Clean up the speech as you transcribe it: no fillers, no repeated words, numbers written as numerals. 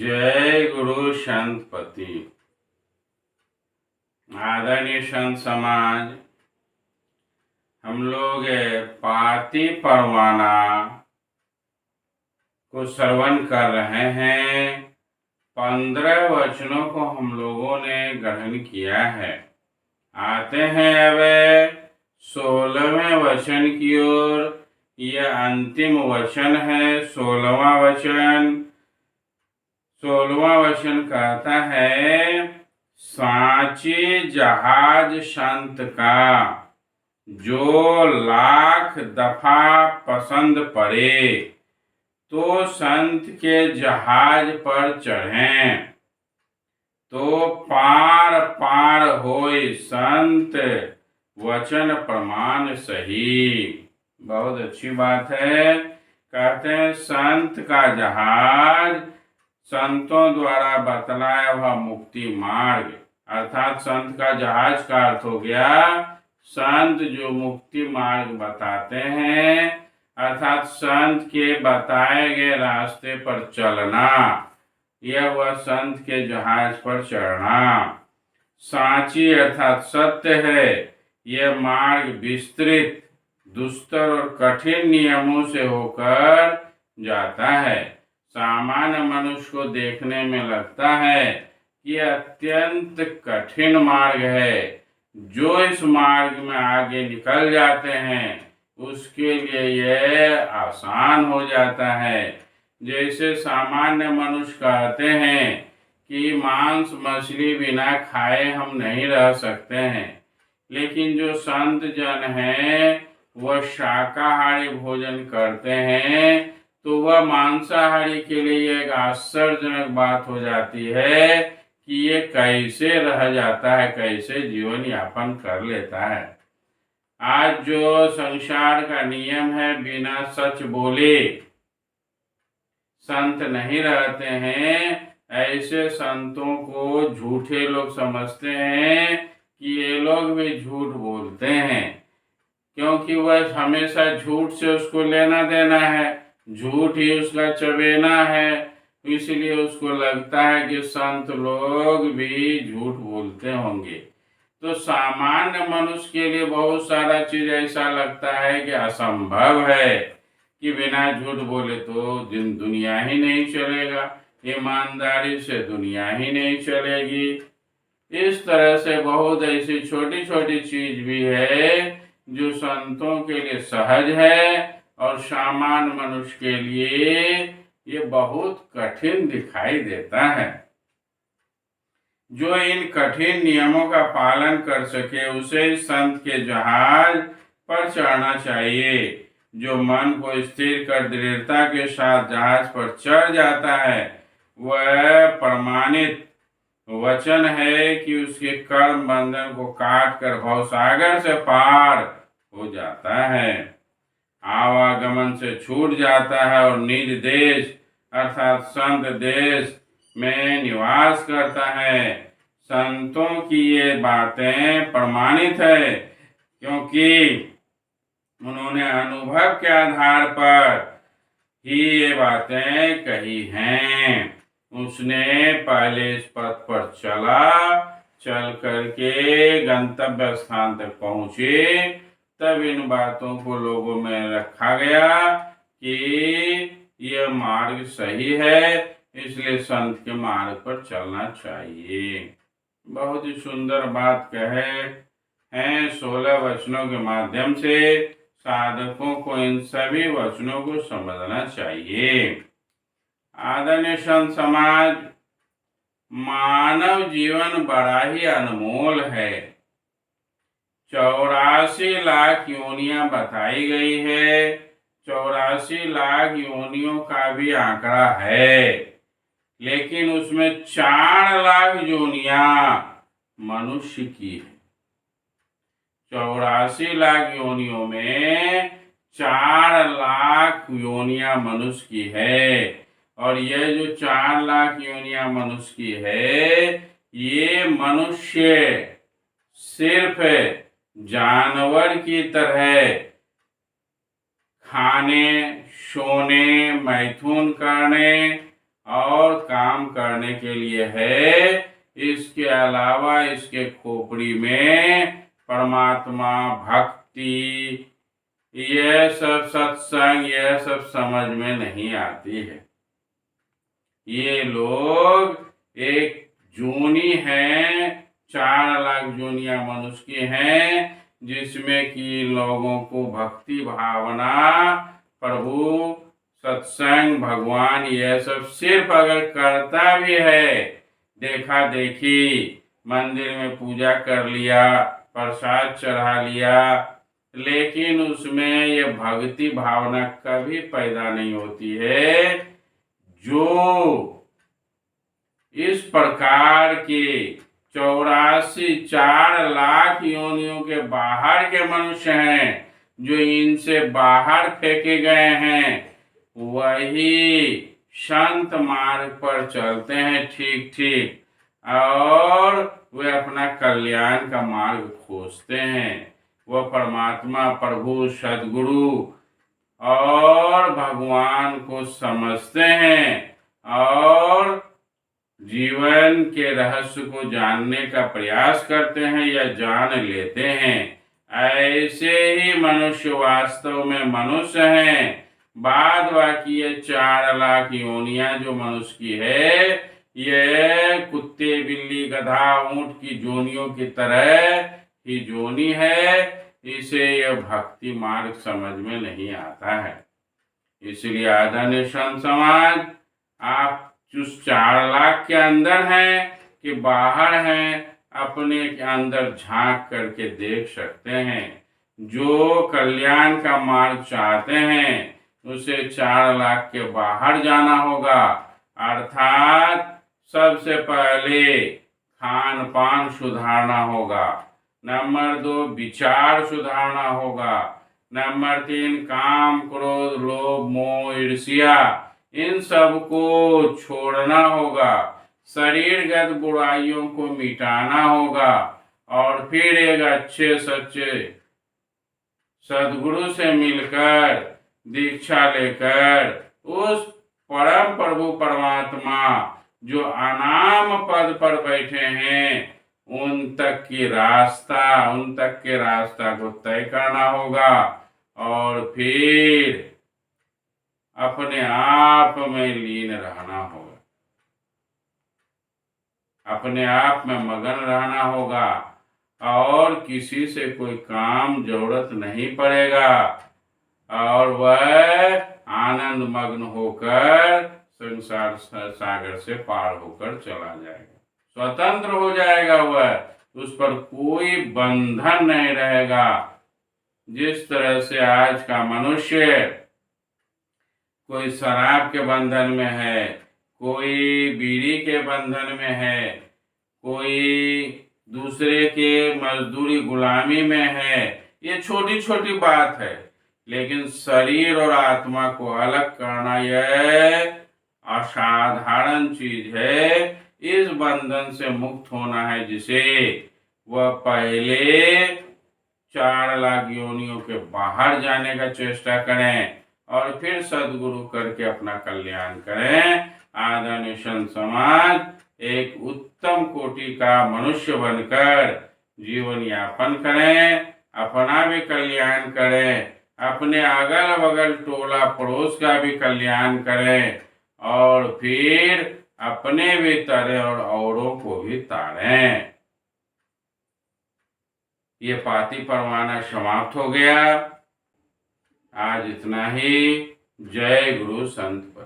जय गुरु संतपति। आदरणीय संत समाज, हम लोग पाति परवाना को श्रवण कर रहे हैं। 15 वचनों को हम लोगों ने ग्रहण किया है। आते हैं अब 16वें वचन की ओर। यह अंतिम वचन है, 16वां वचन। 16वां वचन कहता है, साँचे जहाज संत का जो लाख दफा पसंद पड़े, तो संत के जहाज पर चढ़ें, तो पार पार होए संत वचन प्रमाण सही। बहुत अच्छी बात है। कहते हैं संत का जहाज, संतों द्वारा बतलाया हुआ मुक्ति मार्ग, अर्थात संत का जहाज का अर्थ हो गया संत जो मुक्ति मार्ग बताते हैं, अर्थात संत के बताए गए रास्ते पर चलना, यह वह संत के जहाज पर चढ़ना। साँची अर्थात सत्य है। यह मार्ग विस्तृत, दुस्तर और कठिन नियमों से होकर जाता है। सामान्य मनुष्य को देखने में लगता है कि अत्यंत कठिन मार्ग है। जो इस मार्ग में आगे निकल जाते हैं उसके लिए यह आसान हो जाता है। जैसे सामान्य मनुष्य कहते हैं कि मांस मछली बिना खाए हम नहीं रह सकते हैं, लेकिन जो संत जन हैं वह शाकाहारी भोजन करते हैं, तो वह मांसाहारी के लिए एक आश्चर्यजनक बात हो जाती है कि ये कैसे रह जाता है, कैसे जीवन यापन कर लेता है। आज जो संसार का नियम है, बिना सच बोले संत नहीं रहते हैं। ऐसे संतों को झूठे लोग समझते हैं कि ये लोग भी झूठ बोलते हैं, क्योंकि वह हमेशा झूठ से उसको लेना देना है, झूठ ही उसका चबेना है। इसलिए उसको लगता है कि संत लोग भी झूठ बोलते होंगे। तो सामान्य मनुष्य के लिए बहुत सारा चीज ऐसा लगता है कि असंभव है कि बिना झूठ बोले तो दुनिया ही नहीं चलेगा, ईमानदारी से दुनिया ही नहीं चलेगी। इस तरह से बहुत ऐसी छोटी छोटी चीज भी है जो संतों के लिए सहज है और सामान्य मनुष्य के लिए ये बहुत कठिन दिखाई देता है। जो इन कठिन नियमों का पालन कर सके उसे संत के जहाज पर चढ़ना चाहिए। जो मन को स्थिर कर दृढ़ता के साथ जहाज पर चढ़ जाता है, वह प्रमाणित वचन है कि उसके कर्म बंधन को काट कर भवसागर से पार हो जाता है, आवागमन से छूट जाता है और निज देश अर्थात संत देश में निवास करता है। संतों की ये बातें प्रमाणित है, क्योंकि उन्होंने अनुभव के आधार पर ही ये बातें कही हैं। उसने पहले इस पथ पर चल करके गंतव्य स्थान तक पहुंचे, तब इन बातों को लोगों में रखा गया कि यह मार्ग सही है, इसलिए संत के मार्ग पर चलना चाहिए। बहुत ही सुंदर बात कहे हैं। 16 वचनों के माध्यम से साधकों को इन सभी वचनों को समझना चाहिए। आदरणीय संत समाज, मानव जीवन बड़ा ही अनमोल है। 84 लाख योनियां बताई गई है। 84 लाख योनियों का भी आंकड़ा है, लेकिन उसमें 4 लाख योनियां मनुष्य की है। 84 लाख योनियों में 4 लाख योनियां मनुष्य की है। और यह जो 4 लाख योनियां मनुष्य की है, ये मनुष्य सिर्फ जानवर की तरह खाने, सोने, मैथुन करने और काम करने के लिए है। इसके अलावा इसके खोपड़ी में परमात्मा, भक्ति, यह सब सत्संग, यह सब समझ में नहीं आती है। ये लोग एक जोनी है, 4 लाख जोनियां मनुष्य की हैं, जिसमें कि लोगों को भक्ति भावना, प्रभु, सत्संग, भगवान, यह सब सिर्फ अगर करता भी है, देखा देखी, मंदिर में पूजा कर लिया, प्रसाद चढ़ा लिया, लेकिन उसमें ये भक्ति भावना कभी पैदा नहीं होती है। जो इस प्रकार के 4 लाख योनियों के बाहर के मनुष्य हैं, जो इनसे बाहर फेंके गए हैं, वही संत मार्ग पर चलते हैं ठीक ठीक, और वे अपना कल्याण का मार्ग खोजते हैं। वह परमात्मा, प्रभु, सद्गुरु और भगवान को समझते हैं और जीवन के रहस्य को जानने का प्रयास करते हैं या जान लेते हैं। ऐसे ही मनुष्य वास्तव में मनुष्य हैं। बाद बाकी ये 4 लाख योनियां जो मनुष्य की है, ये कुत्ते, बिल्ली, गधा, ऊंट की जोनियों की तरह ही जोनी है। इसे यह भक्ति मार्ग समझ में नहीं आता है। इसलिए आदरणीय संत समाज, आप उस 4 लाख के अंदर हैं कि बाहर हैं, अपने के अंदर झांक करके देख सकते हैं। जो कल्याण का मार्ग चाहते हैं, उसे 4 लाख के बाहर जाना होगा। अर्थात सबसे पहले खान पान सुधारना होगा। नंबर 2, विचार सुधारना होगा। नंबर 3, काम, क्रोध, लोभ, मोह, ईर्ष्या, इन सब को छोड़ना होगा। शरीरगत बुराइयों को मिटाना होगा और फिर एक अच्छे सच्चे सद्गुरु से मिलकर, दीक्षा लेकर, उस परम प्रभु परमात्मा जो अनाम पद पर बैठे हैं, उन तक के रास्ता को तय करना होगा और फिर अपने आप में लीन रहना होगा, अपने आप में मगन रहना होगा और किसी से कोई काम जरूरत नहीं पड़ेगा और वह आनंद मग्न होकर संसार सागर से पार होकर चला जाएगा, स्वतंत्र हो जाएगा। वह, उस पर कोई बंधन नहीं रहेगा। जिस तरह से आज का मनुष्य कोई शराब के बंधन में है, कोई बीड़ी के बंधन में है, कोई दूसरे के मजदूरी गुलामी में है, ये छोटी छोटी बात है। लेकिन शरीर और आत्मा को अलग करना यह असाधारण चीज है। इस बंधन से मुक्त होना है जिसे, वह पहले 4 लाख योनियों के बाहर जाने का चेष्टा करें और फिर सद्गुरु करके अपना कल्याण करें। आदरणीय संत समाज, एक उत्तम कोटि का मनुष्य बनकर जीवन यापन करें, अपना भी कल्याण करें, अपने अगल बगल टोला पड़ोस का भी कल्याण करें और फिर अपने भी तरें और औरों को भी तारें। ये पाती परवाना समाप्त हो गया। आज इतना ही। जय गुरु संत।